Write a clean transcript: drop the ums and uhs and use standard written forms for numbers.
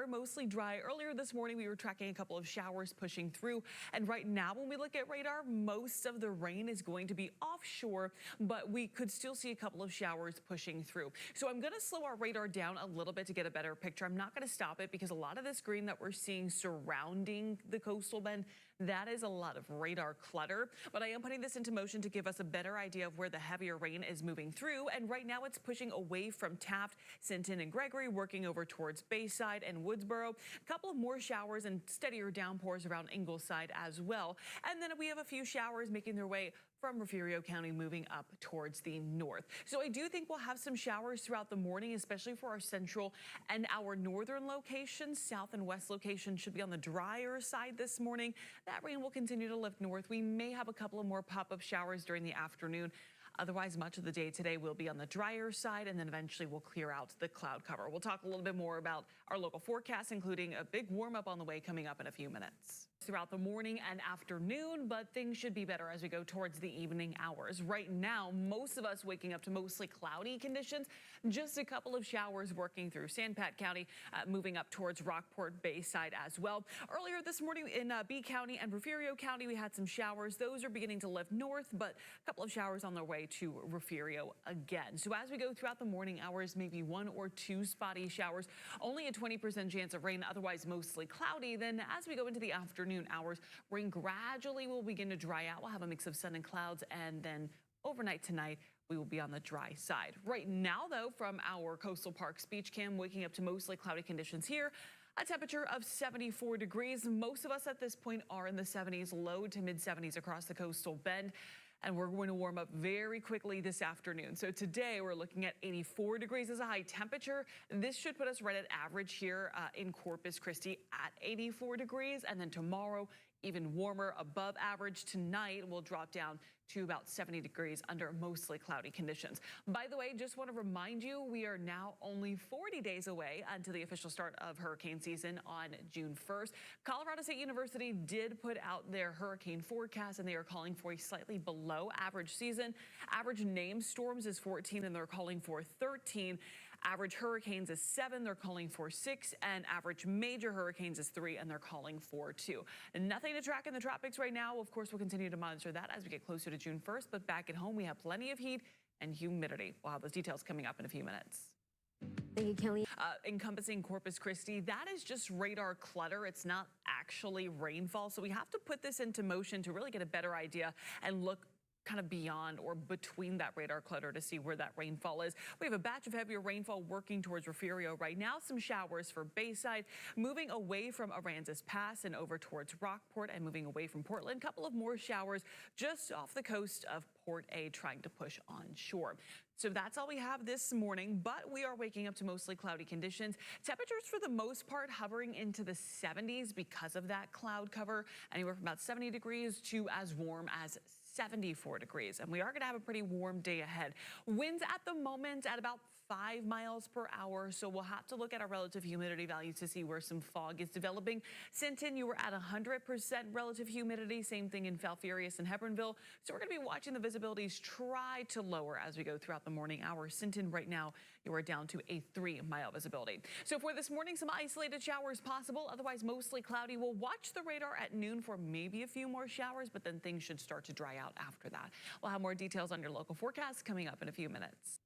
mostly dry. Earlier this morning, we were tracking a couple of showers pushing through. And right now, when we look at radar, most of the rain is going to be offshore, but we could still see a couple of showers pushing through. So I'm going to slow our radar down a little bit to get a better picture. I'm not going to stop it because a lot of this green that we're seeing surrounding the coastal bend, that is a lot of radar clutter. But I am putting this into motion to give us a better idea of where the heavier rain is moving through. And right now, it's pushing away from Taft, Sinton, and Gregory, working over towards Bayside and Woodsboro. A couple of more showers and steadier downpours around Ingleside as well. And then we have a few showers making their way from Refugio County moving up towards the north. So I do think we'll have some showers throughout the morning, especially for our central and our northern locations. South and west locations should be on the drier side this morning. That rain will continue to lift north. We may have a couple of more pop-up showers during the afternoon. Otherwise, much of the day today will be on the drier side, and then eventually we'll clear out the cloud cover. We'll talk a little bit more about our local forecast, including a big warm up on the way coming up in a few minutes. Throughout the morning and afternoon, but things should be better as we go towards the evening hours. Right now, most of us waking up to mostly cloudy conditions, just a couple of showers working through Sanpat County, moving up towards Rockport Bayside as well. Earlier this morning in B County and Refugio County, we had some showers. Those are beginning to lift north, but a couple of showers on their way to Refugio again. So as we go throughout the morning hours, maybe one or two spotty showers, only a 20% chance of rain, otherwise mostly cloudy. Then as we go into the afternoon hours, rain gradually will begin to dry out. We'll have a mix of sun and clouds, and then overnight tonight, we will be on the dry side. Right now, though, from our Coastal Parks beach cam, waking up to mostly cloudy conditions here. A temperature of 74 degrees. Most of us at this point are in the 70s, low to mid 70s across the coastal bend. And we're going to warm up very quickly this afternoon. So today we're looking at 84 degrees as a high temperature. This should put us right at average here in Corpus Christi at 84 degrees. And then tomorrow, even warmer, above average. Tonight will drop down to about 70 degrees under mostly cloudy conditions. By the way, just want to remind you, we are now only 40 days away until the official start of hurricane season on June 1st. Colorado State University did put out their hurricane forecast, and they are calling for a slightly below average season. Average named storms is 14, and they're calling for 13. Average hurricanes is 7, they're calling for 6, and average major hurricanes is 3, and they're calling for 2. And nothing to track in the tropics right now. Of course, we'll continue to monitor that as we get closer to June 1st, but back at home, we have plenty of heat and humidity. We'll have those details coming up in a few minutes. Thank you, Kelly. Encompassing Corpus Christi, that is just radar clutter. It's not actually rainfall. So we have to put this into motion to really get a better idea and look kind of beyond or between that radar clutter to see where that rainfall is. We have a batch of heavier rainfall working towards Refugio right now. Some showers for Bayside, moving away from Aransas Pass and over towards Rockport and moving away from Portland. A couple of more showers just off the coast of Port A, trying to push onshore. So that's all we have this morning, but we are waking up to mostly cloudy conditions. Temperatures for the most part hovering into the 70s because of that cloud cover, anywhere from about 70 degrees to as warm as 74 degrees. And we are going to have a pretty warm day ahead. Winds at the moment at about 5 miles per hour. So we'll have to look at our relative humidity values to see where some fog is developing. Sinton, you were at 100% relative humidity. Same thing in Falfurrias and Hebronville. So we're going to be watching the visibilities try to lower as we go throughout the morning hours. Sinton right now, you are down to a 3-mile visibility. So for this morning, some isolated showers possible. Otherwise, mostly cloudy. We'll watch the radar at noon for maybe a few more showers, but then things should start to dry out after that. We'll have more details on your local forecast coming up in a few minutes.